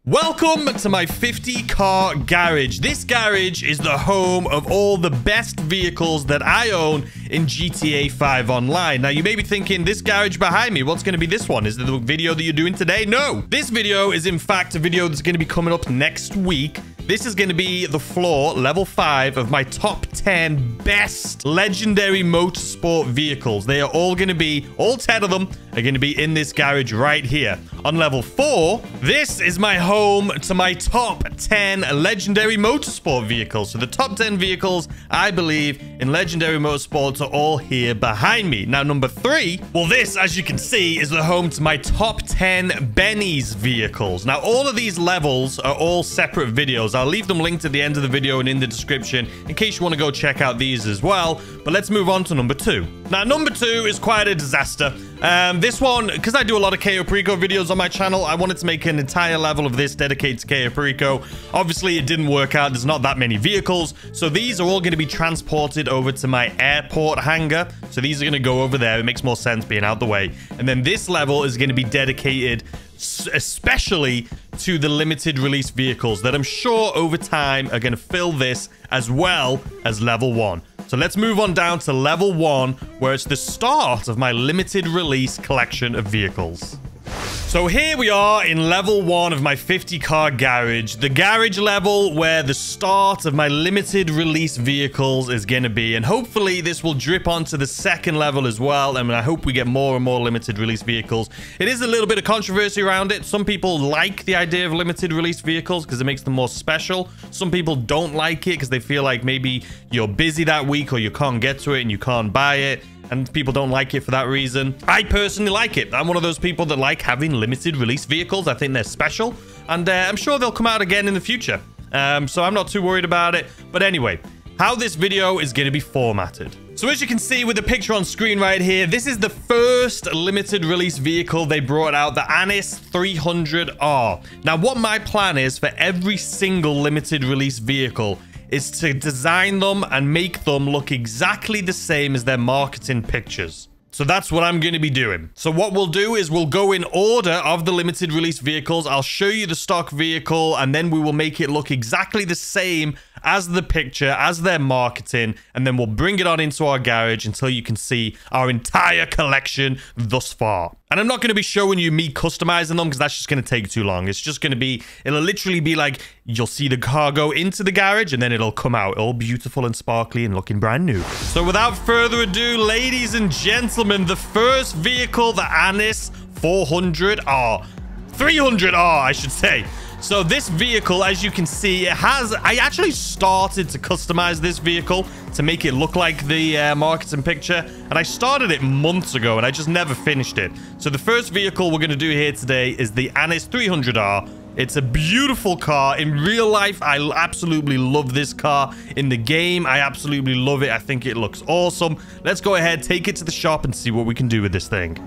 Welcome to my 50 car garage. This garage is the home of all the best vehicles that I own in GTA 5 Online. Now, you may be thinking, this garage behind me, what's going to be this one? Is it the video that you're doing today? No. This video is, in fact, a video that's going to be coming up next week. This is going to be the floor, level 5, of my top 10 best legendary motorsport vehicles. They are all going to be, all 10 of them are going to be in this garage right here. On level 4, this is my home to my top 10 legendary motorsport vehicles. So the top 10 vehicles, I believe, in legendary motorsports are all here behind me. Now, number 3, well, this, as you can see, is the home to my top 10 Benny's vehicles. Now, all of these levels are all separate videos. I'll leave them linked at the end of the video and in the description in case you want to go check out these as well. But let's move on to number 2. Now, number 2 is quite a disaster. This one, because I do a lot of Cayo Perico videos on my channel, I wanted to make an entire level of this dedicated to Cayo Perico. Obviously, it didn't work out. There's not that many vehicles. So these are all going to be transported over to my airport hangar. So these are going to go over there. It makes more sense being out the way. And then this level is going to be dedicated especially to the limited release vehicles that I'm sure over time are going to fill this as well as level 1. So let's move on down to level 1, where it's the start of my limited release collection of vehicles. So here we are in level 1 of my 50 car garage, the garage level where the start of my limited release vehicles is going to be. And hopefully this will drip onto the second level as well. And I hope we get more and more limited release vehicles. It is a little bit of controversy around it. Some people like the idea of limited release vehicles because it makes them more special. Some people don't like it because they feel like maybe you're busy that week or you can't get to it and you can't buy it. And people don't like it for that reason. I personally like it. I'm one of those people that like having limited release vehicles. I think they're special. And I'm sure they'll come out again in the future. So I'm not too worried about it. But anyway, how this video is going to be formatted. So as you can see with the picture on screen right here, this is the first limited release vehicle they brought out, the Anis 300R. Now, what my plan is for every single limited release vehicle is to design them and make them look exactly the same as their marketing pictures. So that's what I'm going to be doing. So what we'll do is we'll go in order of the limited release vehicles. I'll show you the stock vehicle and then we will make it look exactly the same as the picture, as their marketing, and then we'll bring it on into our garage until you can see our entire collection thus far. And I'm not going to be showing you me customizing them because that's just going to take too long. It's just going to be, it'll literally be like, you'll see the car go into the garage and then it'll come out all beautiful and sparkly and looking brand new. So without further ado, ladies and gentlemen, the first vehicle, the Anis 400R. 300R, I should say. So this vehicle, as you can see, it has... I actually started to customize this vehicle to make it look like the marketing picture. And I started it months ago and I just never finished it. So the first vehicle we're going to do here today is the Anis 300R. It's a beautiful car. In real life, I absolutely love this car. In the game, I absolutely love it. I think it looks awesome. Let's go ahead, take it to the shop and see what we can do with this thing.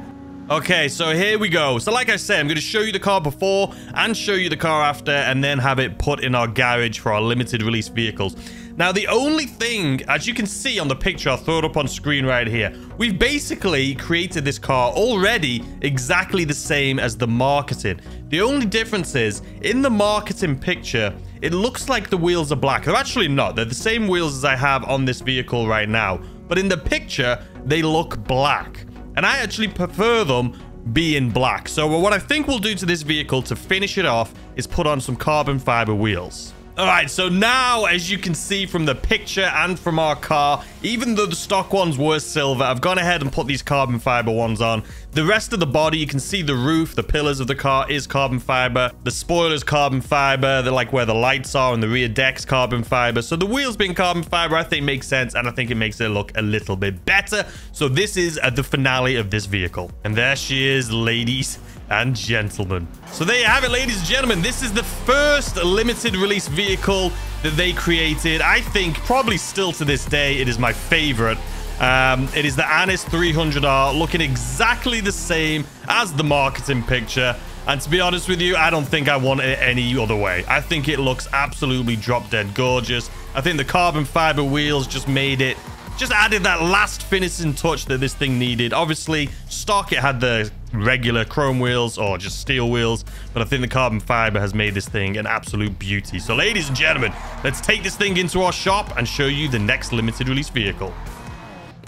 Okay, so here we go. So like I said, I'm going to show you the car before and show you the car after and then have it put in our garage for our limited release vehicles. Now, the only thing, as you can see on the picture, I'll throw it up on screen right here. We've basically created this car already exactly the same as the marketing. The only difference is, in the marketing picture, it looks like the wheels are black. They're actually not. They're the same wheels as I have on this vehicle right now. But in the picture, they look black. And I actually prefer them being black. So what I think we'll do to this vehicle to finish it off is put on some carbon fiber wheels. All right, so now, as you can see from the picture and from our car, even though the stock ones were silver, I've gone ahead and put these carbon fiber ones on. The rest of the body, you can see the roof, the pillars of the car is carbon fiber. The spoiler's carbon fiber. They're like where the lights are and the rear deck's carbon fiber. So the wheels being carbon fiber, I think makes sense, and I think it makes it look a little bit better. So this is the finale of this vehicle. And there she is, ladies and gentlemen. So there you have it, ladies and gentlemen. This is the first limited release vehicle that they created. I think probably still to this day, it is my favorite. It is the Anis 300R, looking exactly the same as the marketing picture. And to be honest with you, I don't think I want it any other way. I think it looks absolutely drop dead gorgeous. I think the carbon fiber wheels just made it, just added that last finishing touch that this thing needed. Obviously, stock, it had the regular chrome wheels or just steel wheels, but I think the carbon fiber has made this thing an absolute beauty. So ladies and gentlemen, let's take this thing into our shop and show you the next limited release vehicle.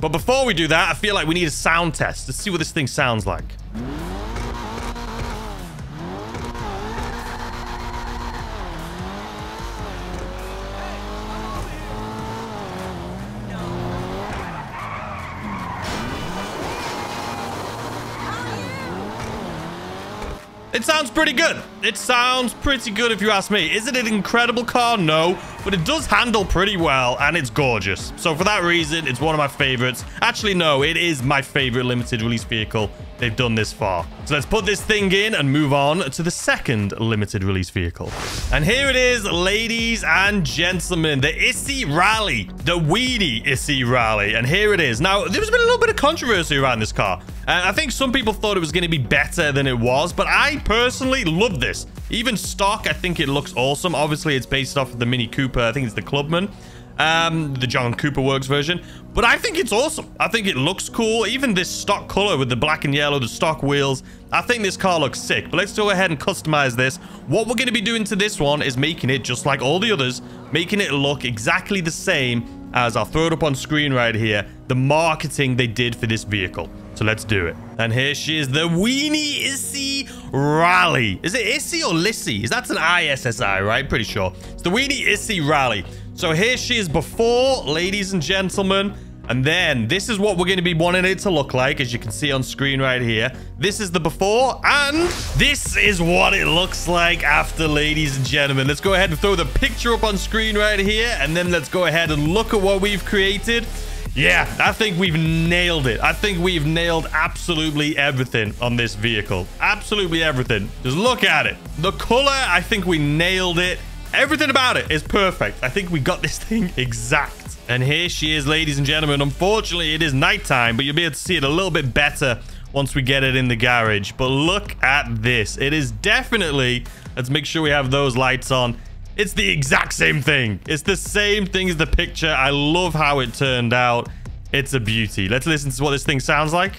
But before we do that, I feel like we need a sound test to see what this thing sounds like. It sounds pretty good. It sounds pretty good if you ask me. Is it an incredible car? No, but it does handle pretty well and it's gorgeous. So for that reason, it's one of my favorites. Actually, no, it is my favorite limited release vehicle they've done this far. So let's put this thing in and move on to the second limited release vehicle. And here it is, ladies and gentlemen, the Issy Rally, the Weedy Issy Rally. And here it is. Now, there's been a little bit of controversy around this car. I think some people thought it was going to be better than it was, but I personally love this. Even stock, I think it looks awesome. Obviously, it's based off of the Mini Cooper. I think it's the Clubman, the John Cooper Works version. But I think it's awesome. I think it looks cool. Even this stock color with the black and yellow, the stock wheels. I think this car looks sick. But let's go ahead and customize this. What we're going to be doing to this one is making it just like all the others, making it look exactly the same as, I'll throw it up on screen right here, the marketing they did for this vehicle. So let's do it. And here she is, the Weenie Issy Rally. Is it Issy or Lissy? That's an ISSI, right? Pretty sure. It's the Weenie Issy Rally. So here she is before, ladies and gentlemen. And then this is what we're going to be wanting it to look like, as you can see on screen right here. This is the before, and this is what it looks like after, ladies and gentlemen. Let's go ahead and throw the picture up on screen right here, and then let's go ahead and look at what we've created. Yeah, I think we've nailed it. I think we've nailed absolutely everything on this vehicle. Absolutely everything. Just look at it. The color, I think we nailed it. Everything about it is perfect. I think we got this thing exact. And here she is, ladies and gentlemen. Unfortunately, it is nighttime, but you'll be able to see it a little bit better once we get it in the garage. But look at this. It is definitely, let's make sure we have those lights on. It's the exact same thing. It's the same thing as the picture. I love how it turned out. It's a beauty. Let's listen to what this thing sounds like.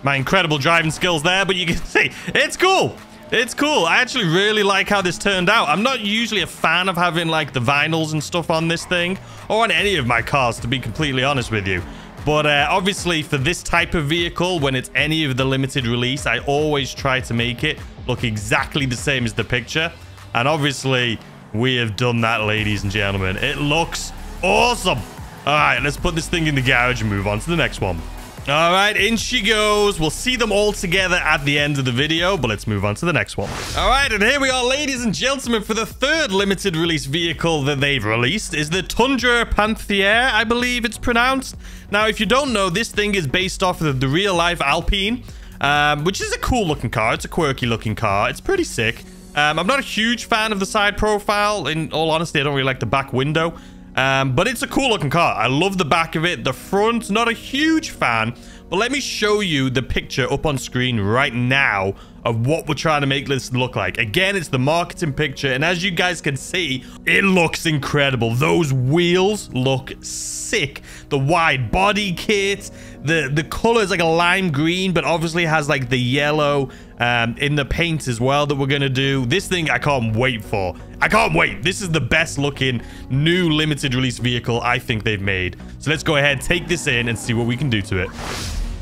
My incredible driving skills there, but you can see it's cool. It's cool. I actually really like how this turned out. I'm not usually a fan of having like the vinyls and stuff on this thing or on any of my cars, to be completely honest with you. But obviously for this type of vehicle, when it's any of the limited release, I always try to make it look exactly the same as the picture. And obviously we have done that, ladies and gentlemen. It looks awesome. All right, let's put this thing in the garage and move on to the next one. All right, in she goes. We'll see them all together at the end of the video, but let's move on to the next one. All right, and here we are, ladies and gentlemen, for the third limited release vehicle that they've released is the Tundra Panther, I believe it's pronounced. Now, if you don't know, this thing is based off of the real-life Alpine, which is a cool-looking car. It's a quirky-looking car. It's pretty sick. I'm not a huge fan of the side profile. In all honesty, I don't really like the back window. But it's a cool looking car. I love the back of it. The front, not a huge fan. But let me show you the picture up on screen right now of what we're trying to make this look like. Again, it's the marketing picture. And as you guys can see, it looks incredible. Those wheels look sick. The wide body kit. The color is like a lime green, but obviously has like the yellow in the paint as well that we're going to do. This thing I can't wait for. I can't wait. This is the best looking new limited release vehicle I think they've made. So let's go ahead, take this in and see what we can do to it.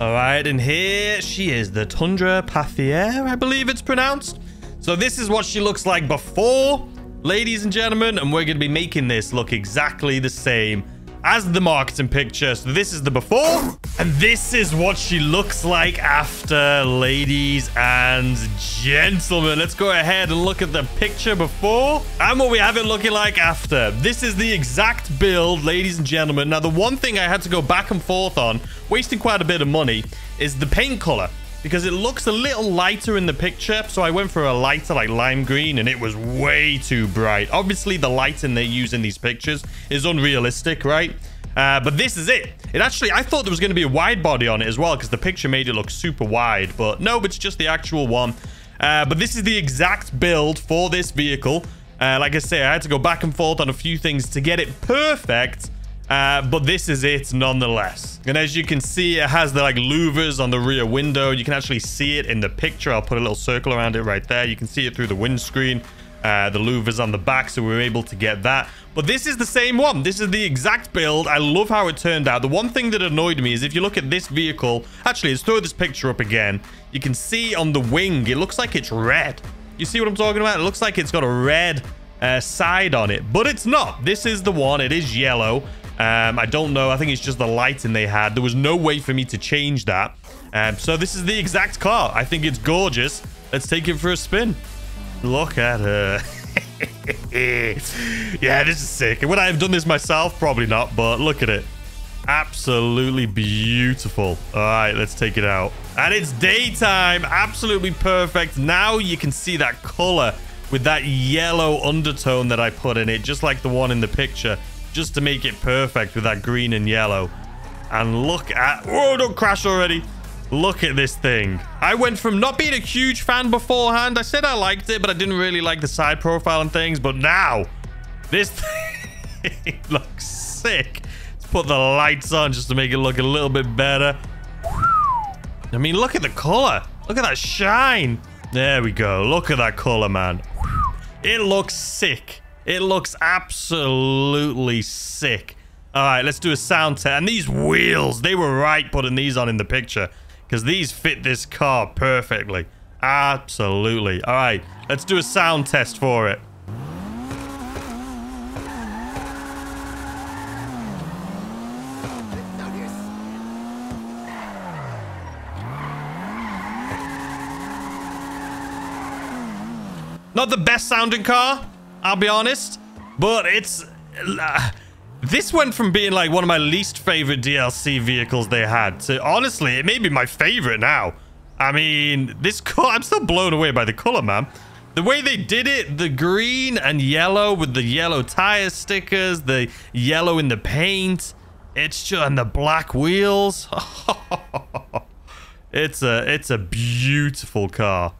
All right, and here she is, the Tundra Panther, I believe it's pronounced. So this is what she looks like before, ladies and gentlemen, and we're going to be making this look exactly the same as the marketing picture. So this is the before, and this is what she looks like after, ladies and gentlemen. Let's go ahead and look at the picture before and what we have it looking like after. This is the exact build, ladies and gentlemen. Now, the one thing I had to go back and forth on, wasting quite a bit of money, is the paint color, because it looks a little lighter in the picture. So I went for a lighter, like lime green, and it was way too bright. Obviously, the lighting they use in these pictures is unrealistic, right? But this is it. It actually, I thought there was going to be a wide body on it as well, because the picture made it look super wide. But no, it's just the actual one. But this is the exact build for this vehicle. Like I say, I had to go back and forth on a few things to get it perfect. But this is it nonetheless. And as you can see, it has the like louvers on the rear window. You can actually see it in the picture. I'll put a little circle around it right there. You can see it through the windscreen. The louvers on the back, so we were able to get that. But this is the same one. This is the exact build. I love how it turned out. The one thing that annoyed me is if you look at this vehicle, actually, let's throw this picture up again. You can see on the wing, it looks like it's red. You see what I'm talking about? It looks like it's got a red side on it, but it's not. This is the one. It is yellow. I don't know. I think it's just the lighting they had. There was no way for me to change that. So this is the exact car. I think it's gorgeous. Let's take it for a spin. Look at her. Yeah, this is sick. Would I have done this myself? Probably not, but look at it. Absolutely beautiful. All right, let's take it out. And it's daytime. Absolutely perfect. Now you can see that color with that yellow undertone that I put in it, just like the one in the picture, just to make it perfect with that green and yellow. And look at... Oh, don't crash already. Look at this thing. I went from not being a huge fan beforehand. I said I liked it, but I didn't really like the side profile and things. But now, this thing looks sick. Let's put the lights on just to make it look a little bit better. I mean, look at the color. Look at that shine. There we go. Look at that color, man. It looks sick. It looks absolutely sick. All right, let's do a sound test. And these wheels, they were right putting these on in the picture, because these fit this car perfectly. Absolutely. All right, let's do a sound test for it. Not the best sounding car, I'll be honest, but it's... this went from being like one of my least favorite DLC vehicles they had to, honestly, it may be my favorite now. I mean, this car, I'm still blown away by the color, man. The way they did it, the green and yellow with the yellow tire stickers, the yellow in the paint, it's just, and the black wheels. It's a beautiful car.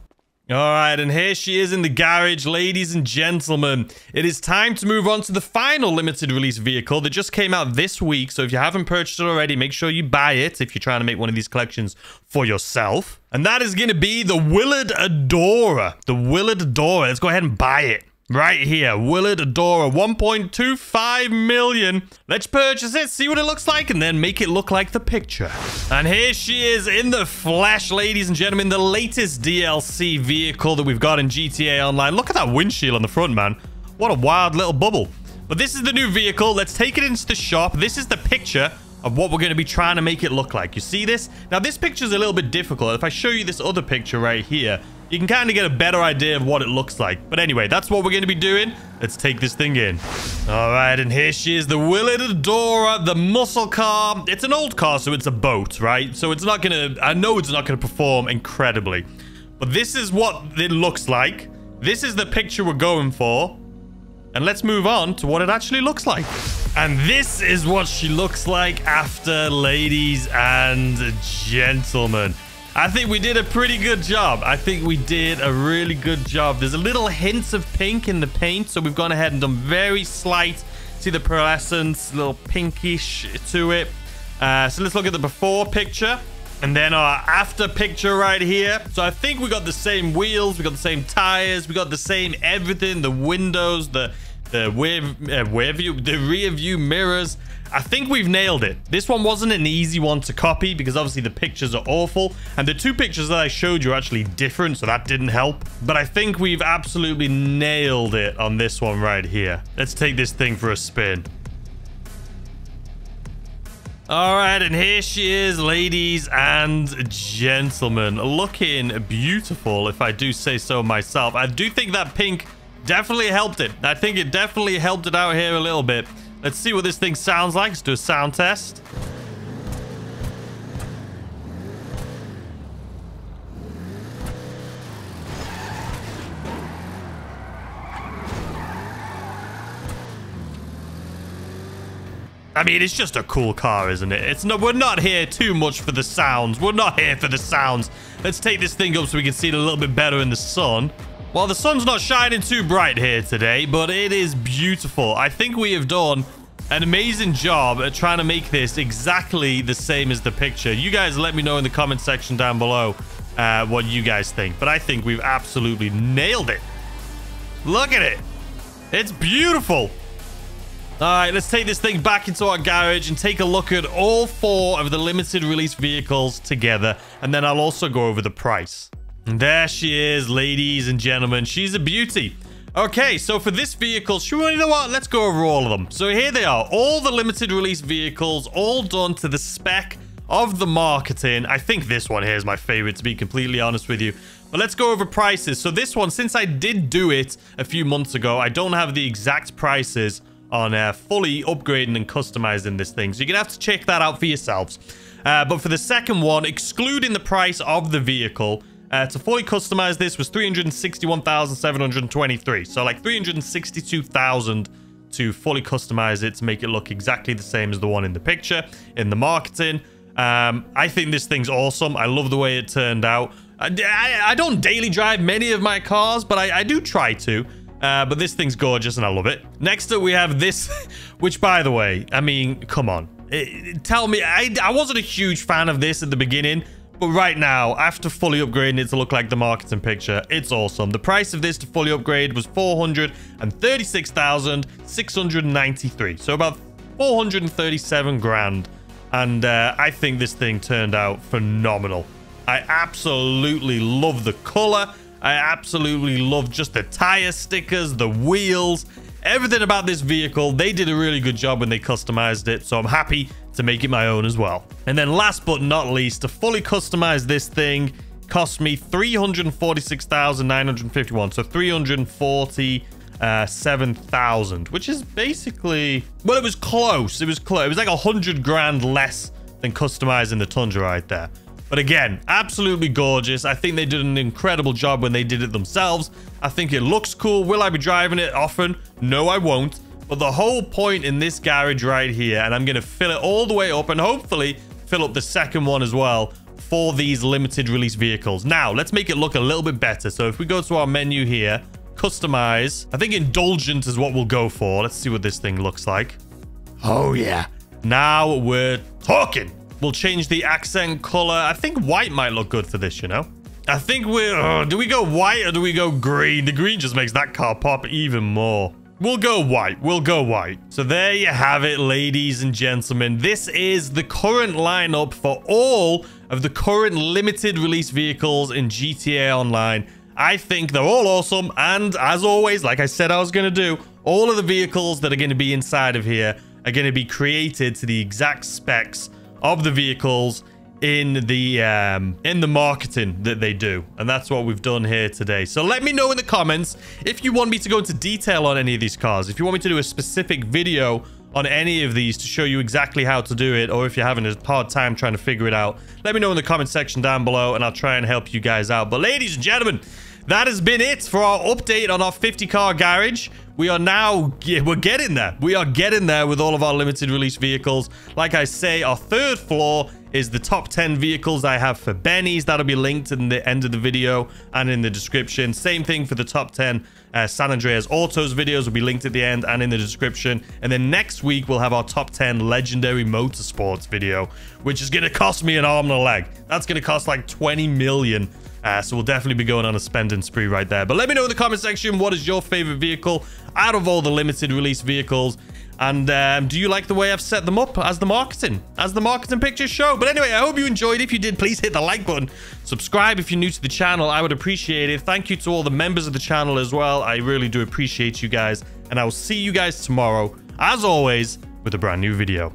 All right, and here she is in the garage, ladies and gentlemen. It is time to move on to the final limited release vehicle that just came out this week. So if you haven't purchased it already, make sure you buy it if you're trying to make one of these collections for yourself. And that is going to be the Willard Adorer. The Willard Adorer. Let's go ahead and buy it. Right here, Willard Adorer, 1.25 million. Let's purchase it, see what it looks like, and then make it look like the picture. And here she is in the flesh, ladies and gentlemen, the latest DLC vehicle that we've got in GTA Online. Look at that windshield on the front, man. What a wild little bubble. But this is the new vehicle. Let's take it into the shop. This is the picture of what we're going to be trying to make it look like. You see this? Now, this picture is a little bit difficult. If I show you this other picture right here, you can kind of get a better idea of what it looks like. But anyway, that's what we're going to be doing. Let's take this thing in. All right, and here she is, the Willard Adorer, the muscle car. It's an old car, so it's a boat, right? So it's not going to... I know it's not going to perform incredibly. But this is what it looks like. This is the picture we're going for. And let's move on to what it actually looks like. And this is what she looks like after, ladies and gentlemen. I think we did a pretty good job. I think we did a really good job. There's a little hints of pink in the paint, so we've gone ahead and done very slight. See the pearlescence, a little pinkish to it. So let's look at the before picture and then our after picture right here. So I think we got the same wheels, we got the same tires, we got the same everything, the windows, the rear view mirrors. I think we've nailed it. This one wasn't an easy one to copy because obviously the pictures are awful. And the two pictures that I showed you are actually different, so that didn't help. But I think we've absolutely nailed it on this one right here. Let's take this thing for a spin. All right, and here she is, ladies and gentlemen. Looking beautiful, if I do say so myself. I do think that pink definitely helped it. I think it definitely helped it out here a little bit. Let's see what this thing sounds like. Let's do a sound test. I mean, it's just a cool car, isn't it? We're not here too much for the sounds. We're not here for the sounds. Let's take this thing up so we can see it a little bit better in the sun. Well, the sun's not shining too bright here today, but it is beautiful. I think we have done an amazing job at trying to make this exactly the same as the picture. You guys let me know in the comment section down below what you guys think. But I think we've absolutely nailed it. Look at it. It's beautiful. All right, let's take this thing back into our garage and take a look at all 4 of the limited release vehicles together. And then I'll also go over the price. And there she is, ladies and gentlemen. She's a beauty. Okay, so for this vehicle, you know what? Let's go over all of them. So here they are. All the limited release vehicles, all done to the spec of the marketing. I think this one here is my favorite, to be completely honest with you. But let's go over prices. So this one, since I did do it a few months ago, I don't have the exact prices on fully upgrading and customizing this thing. So you're going to have to check that out for yourselves. But for the second one, excluding the price of the vehicle, to fully customize this was $361,723. So like $362,000 to fully customize it to make it look exactly the same as the one in the picture, in the marketing. I think this thing's awesome. I love the way it turned out. I don't daily drive many of my cars, but I do try to. But this thing's gorgeous and I love it. Next up, we have this, which, by the way, I mean, come on. Tell me, I wasn't a huge fan of this at the beginning, but right now, after fully upgrading it to look like the marketing picture, it's awesome. The price of this to fully upgrade was $436,693. So about 437 grand. And I think this thing turned out phenomenal. I absolutely love the color. I absolutely love just the tire stickers, the wheels, everything about this vehicle. They did a really good job when they customized it, so I'm happy to make it my own as well. And then last but not least, to fully customize this thing cost me $346,951, so $347,000, which is basically, well, it was close. It was close. It was like 100 grand less than customizing the Tundra right there. But again, absolutely gorgeous. I think they did an incredible job when they did it themselves. I think it looks cool. Will I be driving it often? No, I won't. But the whole point in this garage right here, and I'm going to fill it all the way up and hopefully fill up the second one as well for these limited release vehicles. Now, let's make it look a little bit better. So if we go to our menu here, customize, I think indulgent is what we'll go for. Let's see what this thing looks like. Oh, yeah. Now we're talking. We'll change the accent color. I think white might look good for this, you know? I think we're... do we go white or do we go green? The green just makes that car pop even more. We'll go white. We'll go white. So there you have it, ladies and gentlemen. This is the current lineup for all of the current limited release vehicles in GTA Online. I think they're all awesome. And as always, like I said I was going to do, all of the vehicles that are going to be inside of here are going to be created to the exact specs of the vehicles in the marketing that they do. And that's what we've done here today. So let me know in the comments if you want me to go into detail on any of these cars, if you want me to do a specific video on any of these to show you exactly how to do it, or if you're having a hard time trying to figure it out, let me know in the comment section down below and I'll try and help you guys out. But ladies and gentlemen, that has been it for our update on our 50 car garage. We are now, we're getting there. We are getting there with all of our limited release vehicles. Like I say, our third floor is the top 10 vehicles I have for Benny's. That'll be linked in the end of the video and in the description. Same thing for the top 10 SanAndreas Autos videos will be linked at the end and in the description. And then next week, we'll have our top 10 legendary motorsports video, which is going to cost me an arm and a leg. That's going to cost like 20 million. So we'll definitely be going on a spending spree right there. But let me know in the comment section, what is your favorite vehicle out of all the limited release vehicles? And do you like the way I've set them up as the marketing pictures show? But anyway, I hope you enjoyed. If you did, please hit the like button. Subscribe if you're new to the channel. I would appreciate it. Thank you to all the members of the channel as well. I really do appreciate you guys. And I will see you guys tomorrow, as always, with a brand new video.